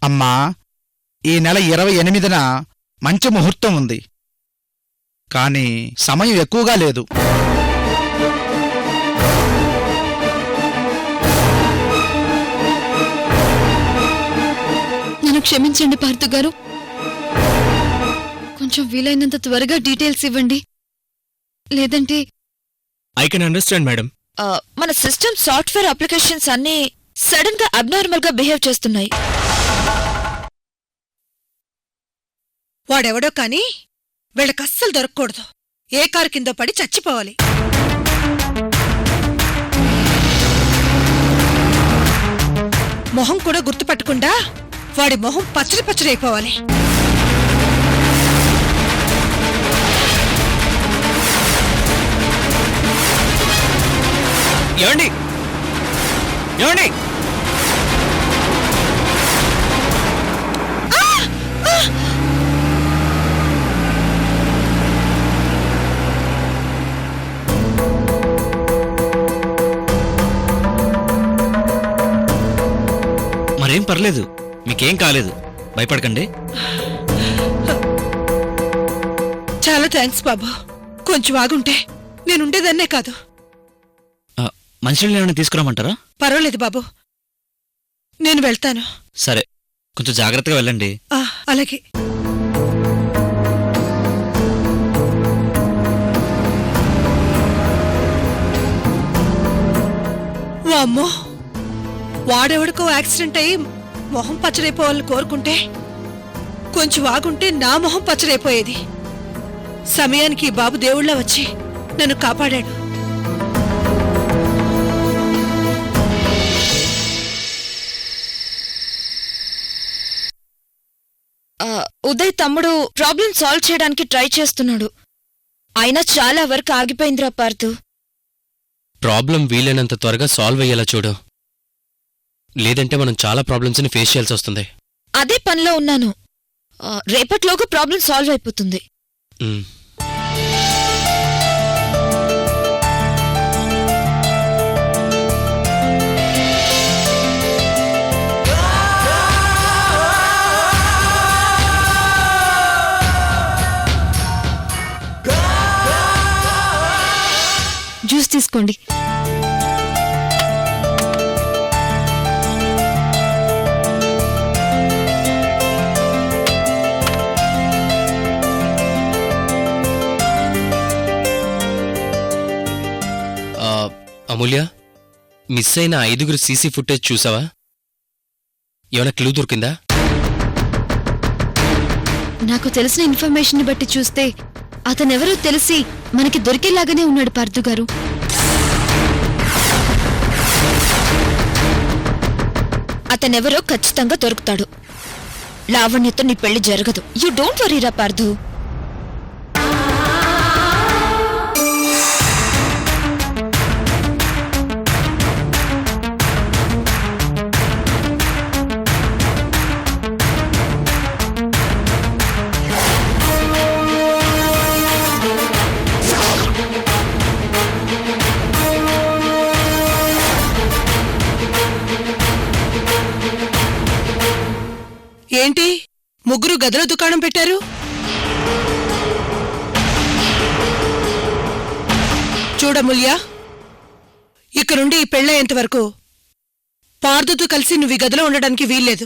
అమ్మా, ఈ నెల 28న మంచి ముహూర్తం ఉంది, కాని సమయం ఎక్కువగా లేదు. నన్ను క్షమించండి పార్థుగారు, కొంచెం వీలైనంత త్వరగా డీటెయిల్స్ ఇవ్వండి, లేదంటే. I can understand madam. మన సిస్టమ్ సాఫ్ట్వేర్ అప్లికేషన్స్ అన్నీ సడన్ గా అబ్నార్మల్ గా బిహేవ్ చేస్తున్నాయి. వాడెవడో కాని వీళ్ళకస్సలు దొరక్కూడదు. ఏ కారు కిందో పడి చచ్చిపోవాలి. మొహం కూడా గుర్తుపట్టకుండా వాడి మొహం పచ్చడి పచ్చడి అయిపోవాలి. ఏమండి ఏమండి మరేం పర్లేదు, మీకేం కాలేదు, భయపడకండి. చాలా థ్యాంక్స్ బాబు. కొంచెం ఆగుంటే నేనుండేదన్నే కాదు. మనుషుల్ని ఏమైనా తీసుకురామంటారా? పర్వాలేదు బాబు, నేను వెళ్తాను. సరే, కొంచెం జాగ్రత్తగా వెళ్ళండి. అలాగే. వామ్మో, వాడెవడికో యాక్సిడెంట్ అయ్యి మొహం పచ్చడైపోవాలని కోరుకుంటే కొంచెం ఆగుంటే నా మొహం పచ్చడైపోయేది. సమయానికి బాబు దేవుళ్ళ వచ్చి నన్ను కాపాడాడు. ఉదయ్ తమ్ముడు ప్రాబ్లం సాల్వ్ చేయడానికి ట్రై చేస్తున్నాడు, అయినా చాలా వరకు ఆగిపోయిందిరా పార్థు. ప్రాబ్లం వీలైనంత త్వరగా సాల్వ్ అయ్యేలా చూడు, లేదంటే మనం చాలా ప్రాబ్లమ్స్ని ఫేస్ చేయాల్సి వస్తుంది. అదే పనిలో ఉన్నాను, రేపట్లోగా ప్రాబ్లం సాల్వ్ అయిపోతుంది. జ్యూస్ తీసుకోండి. అమూల్య, మిస్ అయిన 5 సీసీ ఫుటేజ్ చూసావా? ఏమైనా క్లూ దొరికిందా? నాకు తెలిసిన ఇన్ఫర్మేషన్ బట్టి చూస్తే అతనెవరో తెలిసి మనకి దొరికేలాగానే ఉన్నాడు పార్థుగారు. అతనెవరో ఖచ్చితంగా దొరుకుతాడు. లావణ్యతో నీ పెళ్లి జరగదు. యూ డోంట్ వరీరా పార్థు. ఏంటి ముగ్గురు గదిలో దుకాణం పెట్టారు? చూడమూల్య, ఇక్కడుండి ఈ పెళ్ళయ్యేంతవరకు పార్థుతో కలిసి నువ్వు ఈ గదిలో ఉండడానికి వీల్లేదు.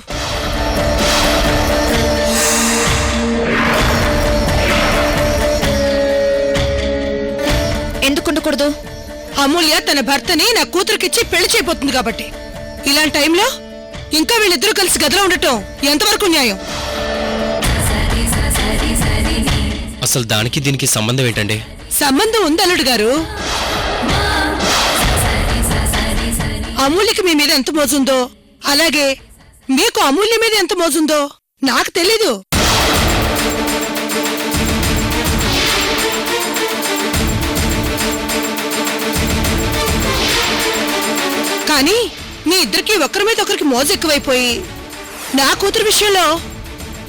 ఎందుకుండకూడదు? అమూల్య తన భర్తని నా కూతురికిచ్చి పెళ్లి చేయబోతుంది కాబట్టి. ఇలాంటి టైంలో ఇంకా వీళ్ళిద్దరూ కలిసి గదిలో ఉండటం ఎంతవరకు న్యాయం? అసలు దానికి దీనికి సంబంధం ఏంటండి? సంబంధం ఉంది అల్లుడు గారు. అమూల్యకి మీ మీద ఎంత మోజుందో, అలాగే మీకు అమూల్య మీద ఎంత మోజుందో నాకు తెలీదు. కానీ మీ ఇద్దరికి ఒకరి మీద ఒకరికి మోజు ఎక్కువైపోయి నా కూతురు విషయంలో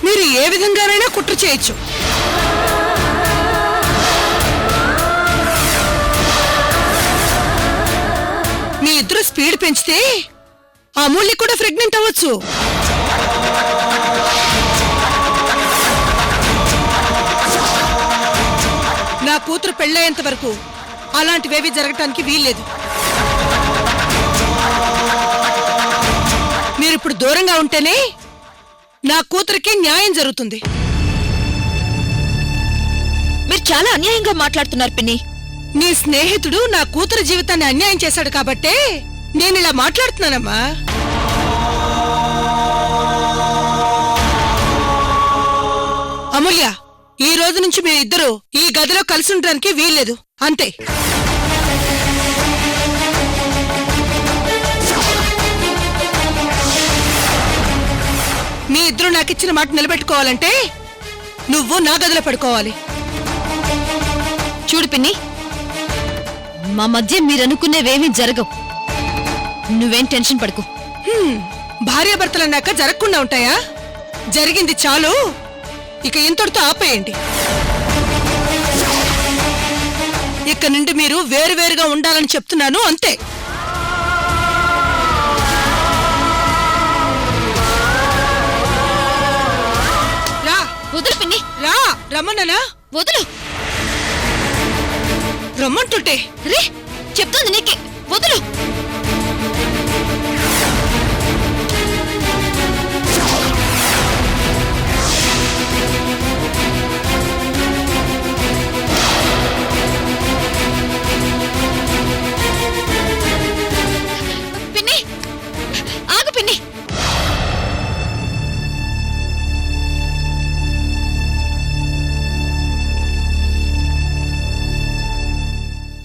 మీరు ఏ విధంగానైనా కుట్ర చేయొచ్చు. మీ ఇద్దరు స్పీడ్ పెంచితే అమూల్య కూడా ప్రెగ్నెంట్ అవ్వచ్చు. కూతురు పెళ్ళయ్యేంత వరకు అలాంటివేవీ జరగటానికి వీల్లేదు. మీరిప్పుడు దూరంగా ఉంటేనే నా కూతురికి న్యాయం జరుగుతుంది. మీరు చాలా అన్యాయంగా మాట్లాడుతున్నారు పిన్ని. నీ స్నేహితుడు నా కూతురు జీవితాన్ని అన్యాయం చేశాడు కాబట్టే నేనిలా మాట్లాడుతున్నానమ్మా. అమూల్య, ఈ రోజు నుంచి మీరిద్దరూ ఈ గదిలో కలిసి ఉండడానికి వీల్లేదు, అంతే. మీ ఇద్దరు నాకిచ్చిన మాట నిలబెట్టుకోవాలంటే నువ్వు నా గదిలో పడుకోవాలి. చూడు పిన్ని, మా మధ్య మీరనుకునేవేమీ జరగవు. నువ్వేం టెన్షన్ పడకు. భార్యాభర్తలన్నాక జరగకుండా ఉంటాయా? జరిగింది చాలు, ఇక ఇంతటితో ఆపేయండి. ఇక నుండి మీరు వేరువేరుగా ఉండాలని చెప్తున్నాను, అంతే. రా, వదులు పిన్ని, రా. రమ్మన్నానా? వదులు. రమ్మంటుంటే రే, చెప్తుంది నీకే, వదులు. పిన్ని, ఆగు పిన్ని.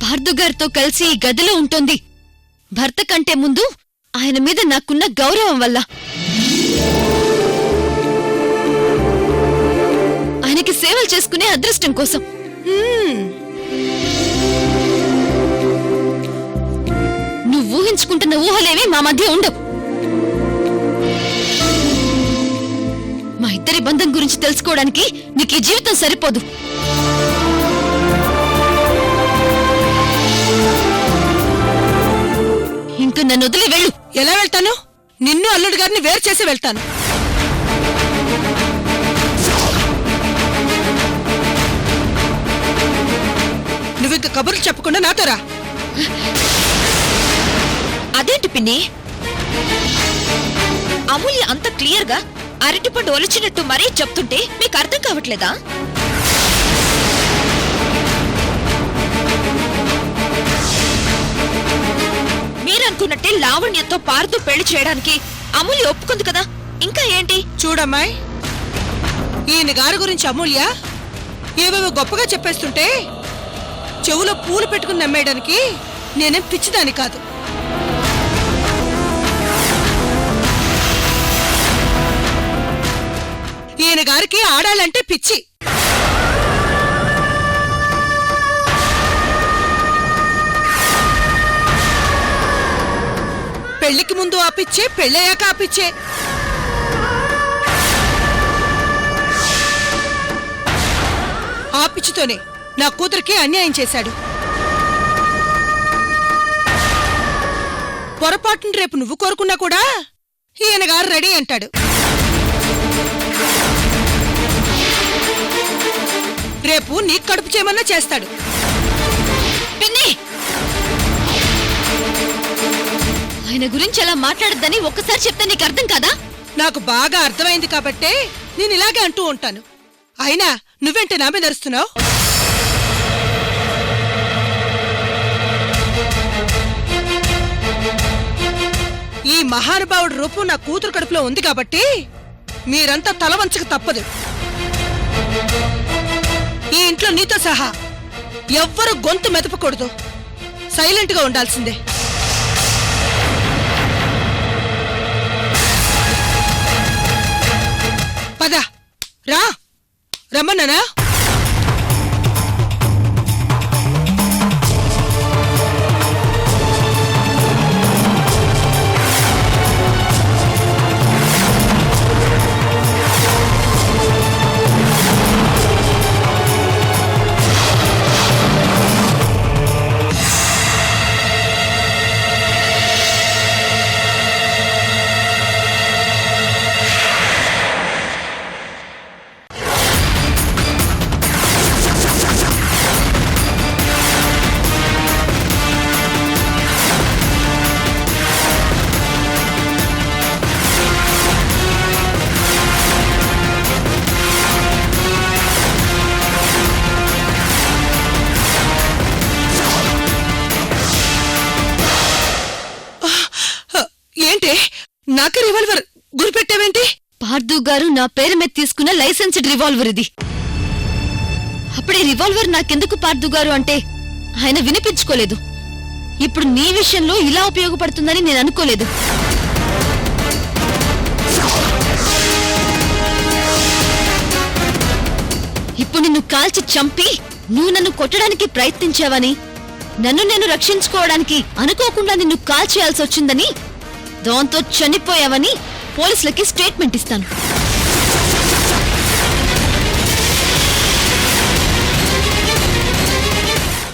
భార్దుగారితో కలిసి ఈ గదిలో ఉంటుంది. భర్త కంటే ముందు ఆయన మీద నాకున్న గౌరవం వల్ల. ఆయనకి సేవలు చేసుకునే అదృష్టం కోసం. నువ్వు ఊహించుకుంటున్న ఊహలేవి మా మధ్య ఉండవు. మా ఇద్దరి బంధం గురించి తెలుసుకోవడానికి నీకు ఈ జీవితం సరిపోదు. ఇంక నన్ను వదిలి వెళ్ళు. ఎలా వెళ్తాను? నిన్ను అల్లుడు గారిని వేరు చేసి వెళ్తాను. నువ్వింక కబుర్లు చెప్పకుండా నాతో రా. అదేంటి పిన్ని, అమూల్య అంత క్లియర్ గా అరటిపండు ఒలిచినట్టు మరీ చెప్తుంటే మీకు అర్థం కావట్లేదా? మీరనుకున్నట్టే లావణ్యంతో పార్దు పెళ్లి చేయడానికి అమూల్య ఒప్పుకుంది కదా, ఇంకా ఏంటి? చూడమ్మాయి, ఈయన గారి గురించి అమూల్య ఏవేవో గొప్పగా చెప్పేస్తుంటే చెవులో పూలు పెట్టుకుని నమ్మేయడానికి నేనేం పిచ్చిదాని కాదు. ఈయన గారికి ఆడాలంటే పిచ్చి. పెళ్లికి ముందు ఆపిచ్చే, పెళ్ళయ్యాక ఆపిచ్చే. ఆపిచ్చితోనే నా కూతురికి అన్యాయం చేశాడు. పొరపాటును రేపు నువ్వు కోరుకున్నా కూడా ఈయన గారు రెడీ అంటాడు. రేపు నీకు కడుపు చేయమన్నా చేస్తాడు. పిన్ని, ఆయన గురించి అలా మాట్లాడద్దని ఒక్కసారి చెప్తే నీకు అర్థం కాదా? నాకు బాగా అర్థమైంది కాబట్టే నేను ఇలాగే అంటూ ఉంటాను. అయినా నువ్వేంటే నా మీద అరుస్తున్నావు? ఈ మహానుభావుడి రూపం నా కూతురు కడుపులో ఉంది కాబట్టి మీరంతా తల వంచక తప్పదు. ఈ ఇంట్లో నీతో సహా ఎవ్వరూ గొంతు మెదపకూడదు, సైలెంట్గా ఉండాల్సిందే. పద, రా. రమ్మన్నానా? పార్థు గారు నా పేరు మీద తీసుకున్న లైసెన్స్డ్ రివాల్వర్ ఇది. అప్పుడే రివాల్వర్ నాకెందుకు పార్థు గారు అంటే ఆయన వినిపించుకోలేదు. ఇప్పుడు నీ విషయంలో ఇలా ఉపయోగపడుతుందని నేను అనుకోలేదు. ఇప్పుడు నిన్ను కాల్చి చంపి నువ్వు నన్ను కొట్టడానికి ప్రయత్నించావని, నన్ను నేను రక్షించుకోవడానికి అనుకోకుండా నిన్ను కాల్చేయాల్సి వచ్చిందని, దాంతో చనిపోయావని పోలీసులకి స్టేట్మెంట్ ఇస్తాను.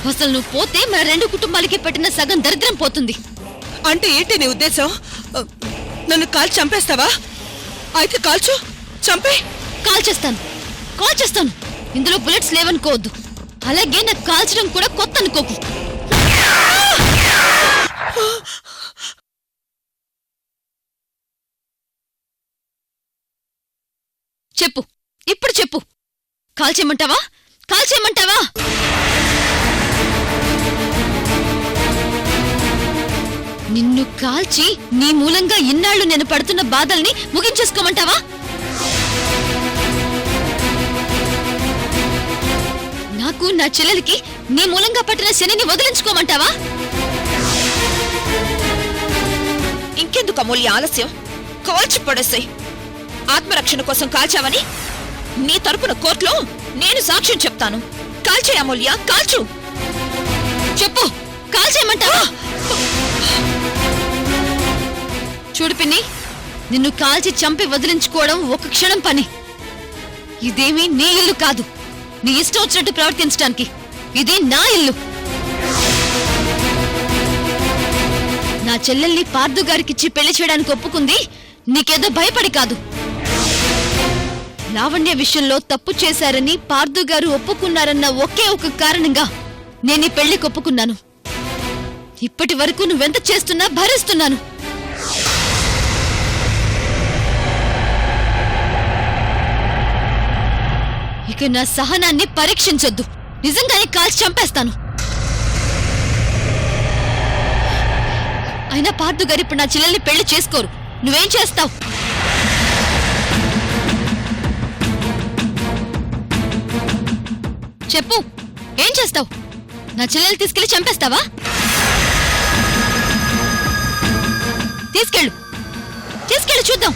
అసలు నువ్వు పోతే మన రెండు కుటుంబాలకి పెట్టిన సగం దరిద్రం పోతుంది. అంటే ఏంటి నీ ఉద్దేశం? నన్ను కాల్చి చంపేస్తావా? అయితే కాల్చు, చంపే. కాల్చేస్తాను. ఇందులో బుల్లెట్స్ లేవనుకోవద్దు. అలాగే నాకు కాల్చడం కూడా కొత్త అనుకోకు. చెప్పు, ఇప్పుడు చెప్పు. కాల్చేయమంటావా? నిన్ను కాల్చి నీ మూలంగా ఇన్నాళ్లు నేను పడుతున్న బాధల్ని ముగించేసుకోమంటావా? నాకు నా చెల్లెలికి నీ మూలంగా పట్టిన శనిని వదిలించుకోమంటావా? ఇంకెందుకు అమూల్య ఆలస్యం? కాల్చి పడేసాయి. ఆత్మరక్షణ కోసం కాల్చావని నీ తరపున కోర్టులో నేను సాక్ష్యం చెప్తాను. కాల్చే అమూల్య, కాల్చు. చెప్పు, కాల్చేయమంటావా? చూడు పిన్ని, నిన్ను కాల్చి చంపి వదిలించుకోవడం ఒక క్షణం పని. ఇదేమీ నీ ఇల్లు కాదు, నీ ఇష్టం వచ్చినట్టు ప్రవర్తించడానికి. ఇది నా ఇల్లు. నా చెల్లెల్ని పార్థు గారికిచ్చి పెళ్లి చేయడానికి ఒప్పుకుంది నీకేదో భయపడి కాదు. లావణ్య విషయంలో తప్పు చేశారని పార్థు గారు ఒప్పుకున్నారన్న ఒకే ఒక కారణంగా నేను ఈ పెళ్లికి ఒప్పుకున్నాను. ఇప్పటి వరకు నువ్వెంత చేస్తున్నా భరిస్తున్నాను. ఇక నా సహనాన్ని పరీక్షించొద్దు. నిజంగానే కాల్చి చంపేస్తాను. అయినా పార్థు గారు ఇప్పుడు నా చెల్లెల్ని పెళ్లి చేసుకోరు. నువ్వేం చేస్తావు? చెప్పు, ఏం చేస్తావు? నా చెల్లెల్ని తీసుకెళ్లి చంపేస్తావా? తీసుకెళ్ళు చూద్దాం.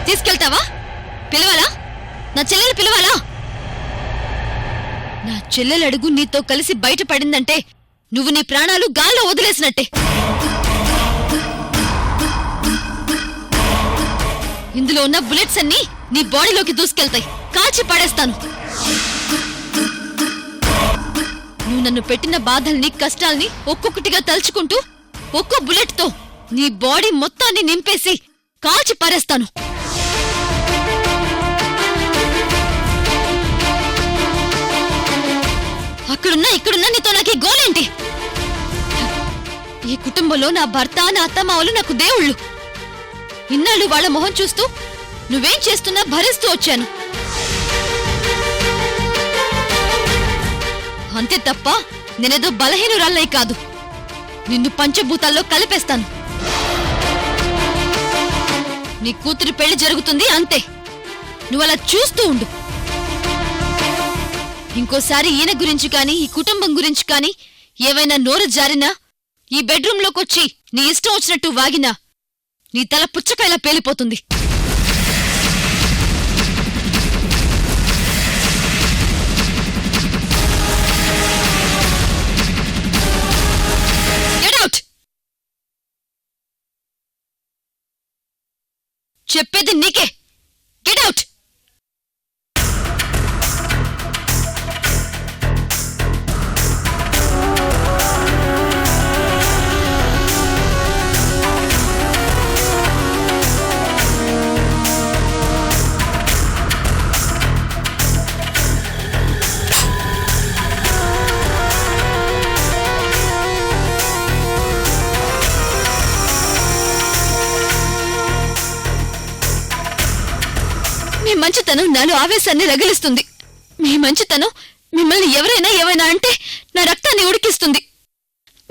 తీసుకెళ్తావా? పిలవాలా? నా చెల్లెలు పిలవాలా? నా చెల్లెలు అడుగు నీతో కలిసి బయటపడిందంటే నువ్వు నీ ప్రాణాలు గాల్లో వదిలేసినట్టే. ఇందులో ఉన్న బుల్లెట్స్ అన్నీ నీ బాడీలోకి దూసుకెళ్తాయి. కాల్చి పడేస్తాను. నువ్వు నన్ను పెట్టిన బాధల్ని, కష్టాల్ని ఒక్కొక్కటిగా తలుచుకుంటూ ఒక్కో బుల్లెట్తో నీ బాడీ మొత్తాన్ని నింపేసి కాల్చి పారేస్తాను. ఇక్కడున్నా నీతో నాకు ఈ గోలేంటి? ఈ కుటుంబంలో నా భర్త, నా అత్తమావలు నాకు దేవుళ్ళు. ఇన్నాళ్ళు వాళ్ళ మొహం చూస్తూ నువ్వేం చేస్తున్నా భరిస్తూ వచ్చాను. అంతే తప్ప నేనేదో బలహీనురాలై కాదు. నిన్ను పంచభూతాల్లో కలిపేస్తాను. నీ కూతురి పెళ్లి జరుగుతుంది అంతే. నువ్వలా చూస్తూ ఉండు. ఇంకోసారి ఈయన గురించి కాని, ఈ కుటుంబం గురించి కాని ఏవైనా నోరు జారినా, ఈ బెడ్రూంలోకొచ్చి నీ ఇష్టం వచ్చినట్టు వాగినా నీ తల పుచ్చకాయలా పేలిపోతుంది. Get out! చెప్పేది నీకే. Get out. మీ మంచితనం నాలో ఆవేశాన్ని రగిలిస్తుంది. మీ మంచితనం మిమ్మల్ని ఎవరైనా ఏమైనా అంటే నా రక్తాన్ని ఉడికిస్తుంది.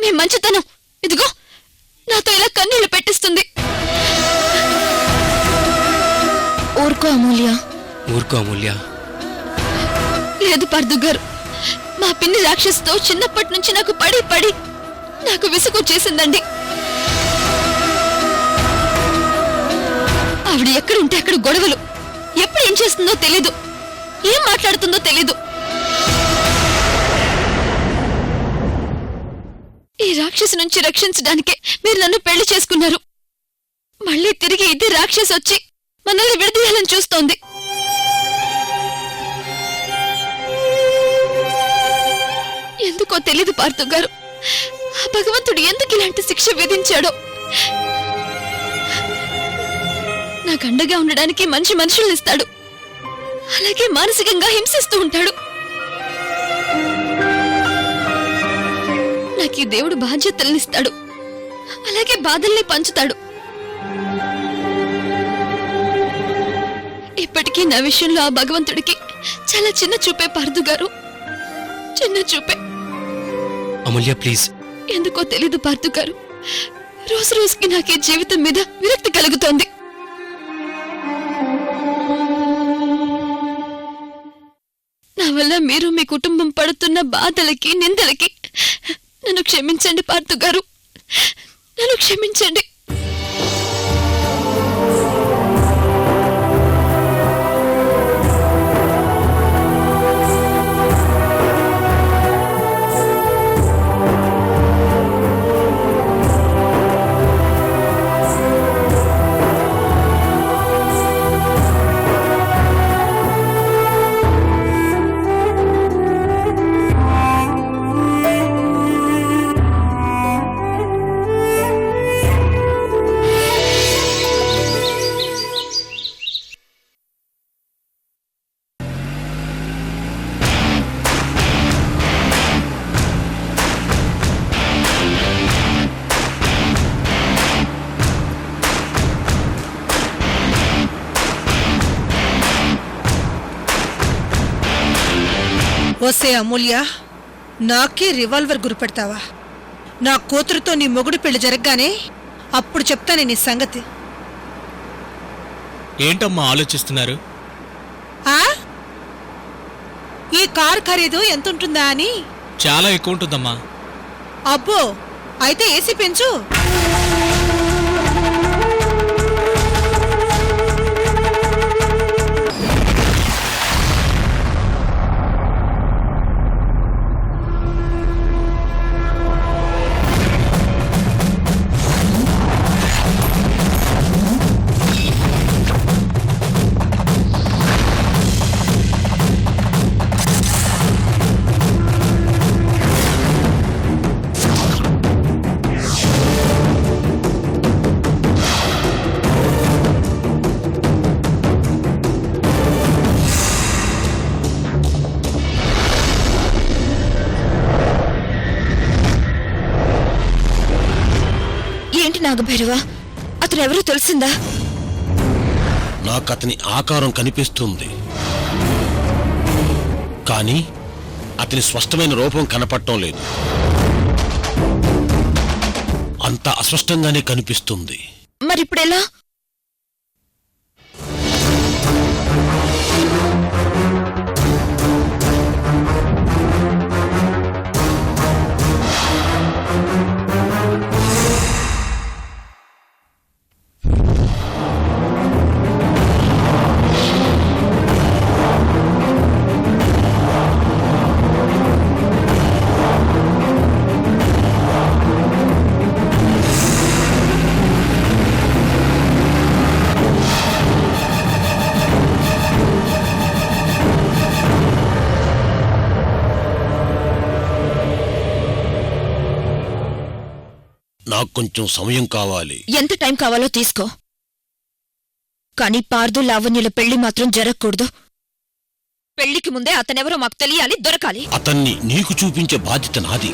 మీ మంచితనం ఇదిగో నాతో ఇలా కన్నీళ్లు పెట్టిస్తుంది. ఊరుకో అమూల్య. ఊరుకో అమూల్య. లేదు పార్థు గారు, మా పిన్ని రాక్షసుతో చిన్నప్పటి నుంచి నాకు పడి పడి నాకు విసుగు చేసిందండి. ఆవిడ ఎక్కడుంటే అక్కడ గొడవలు, ఎప్పుడు ఏం చేస్తుందో తెలీదు, ఏం మాట్లాడుతుందో తెలీదు. ఈ రాక్షసు నుంచి రక్షించడానికే మీరు నన్ను పెళ్లి చేసుకున్నారు. మళ్ళీ తిరిగి ఇదే రాక్షసు వచ్చి మనల్ని విడదీయాలని చూస్తోంది. ఎందుకో తెలీదు పార్థు గారు, ఆ భగవంతుడు ఎందుకు ఇలాంటి శిక్ష విధించాడో. నాకు అండగా ఉండడానికి మంచి మనుషుల్ని ఇస్తాడు, అలాగే మానసికంగా హింసిస్తూ ఉంటాడు. నాకు ఈ దేవుడు బాధ్యతలనిస్తాడు, అలాగే బాధల్ని పంచుతాడు. ఇప్పటికీ నా విషయంలో ఆ భగవంతుడికి చాలా చిన్న చూపే పార్థు గారు, చిన్న చూపే. అమూల్య ప్లీజ్. ఎందుకో తెలీదు పార్థు గారు, రోజు రోజుకి నాకే జీవితం మీద విరక్తి కలుగుతోంది. నా వల్ల మీరు మీ కుటుంబం పడుతున్న బాధలకి నిందలకి నన్ను క్షమించండి పార్థు గారు, నన్ను క్షమించండి. ఓసే అమూల్య, నాకే రివాల్వర్ గురిపెడతావా? నా కూతురుతో నీ మొగుడు పెళ్లి జరగగానే అప్పుడు చెప్తానే నీ సంగతి. ఏంటమ్మా ఆలోచిస్తున్నారు? ఆ ఈ కారు ఖరీదు ఎంతుంటుందా అని. చాలా ఎక్కువ ఉంటుందమ్మా. అబ్బో, అయితే ఏసీ పెంచు. ఏంటి నాగభైరవ, అతను ఎవరో తెలిసిందా? నాకతని ఆకారం కనిపిస్తుంది, కానీ అతని స్పష్టమైన రూపం కనపడటం లేదు. అంత అస్పష్టంగానే కనిపిస్తుంది. మరిప్పుడెలా? నాకు కొంచెం సమయం కావాలి. ఎంత టైం కావాలో తీసుకో, కానీ పార్దు లావణ్యుల పెళ్లి మాత్రం జరగకూడదు. పెళ్లికి ముందే అతనెవరో మాకు తెలియాలి, దొరకాలి. అతన్ని నీకు చూపించే బాధ్యత నాది.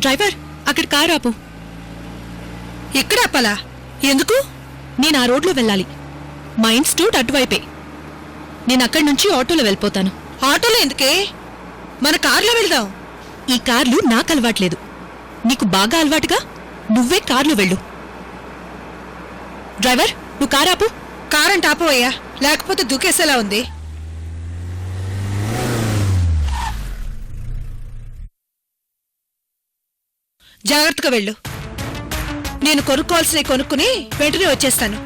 డ్రైవర్, అక్కడ కారు ఆపు. ఎక్కడ ఆపాలా? ఎందుకు? నేను ఆ రోడ్లో వెళ్ళాలి. మా ఇన్స్టిట్యూట్ అటువైపే. నేను అక్కడి నుంచి ఆటోలో వెళ్ళిపోతాను. ఆటోలో ఎందుకే? మన కారులో వెళ్దాం. ఈ కార్లు నాకు అలవాట్లేదు. నీకు బాగా అలవాటుగా నువ్వే కార్లు వెళ్ళు. డ్రైవర్, నువ్వు కారాపు. కారంట ఆపవయ్యా, లేకపోతే దూకేసేలా ఉంది. జాగ్రత్తగా వెళ్ళు. నేను కొనుక్కోవాల్సినవి కొనుక్కుని వెంటనే వచ్చేస్తాను.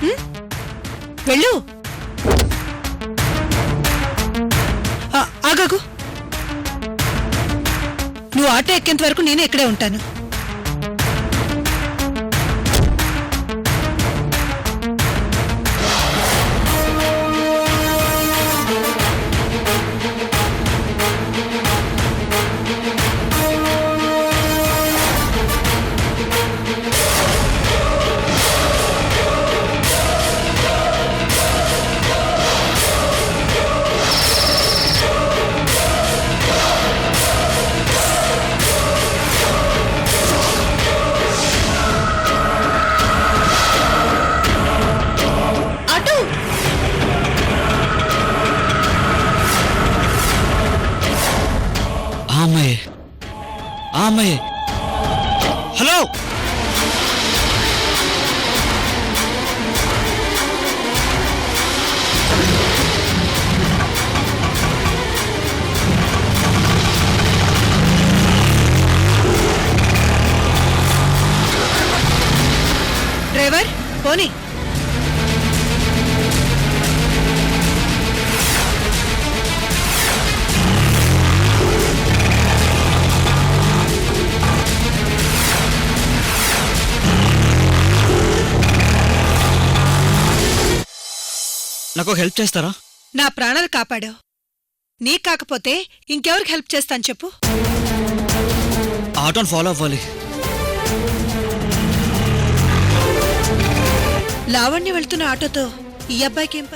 ఉం? వెళ్ళు. ఆగాగు. నువ్వు ఆటో ఎక్కేంత వరకు నేను ఇక్కడే ఉంటాను. అమ్మాయి అమ్మాయి, హలో. డ్రైవర్ పోనీ. నాకు హెల్ప్ చేస్తారా? నా ప్రాణాలు కాపాడావు. నీ కాకపోతే ఇంకెవరికి హెల్ప్ చేస్తాను చెప్పు. ఆటోని ఫాలో అవ్వాలి. లావణ్య వెళ్తున్న ఆటోతో ఈ అబ్బాయికి ఏం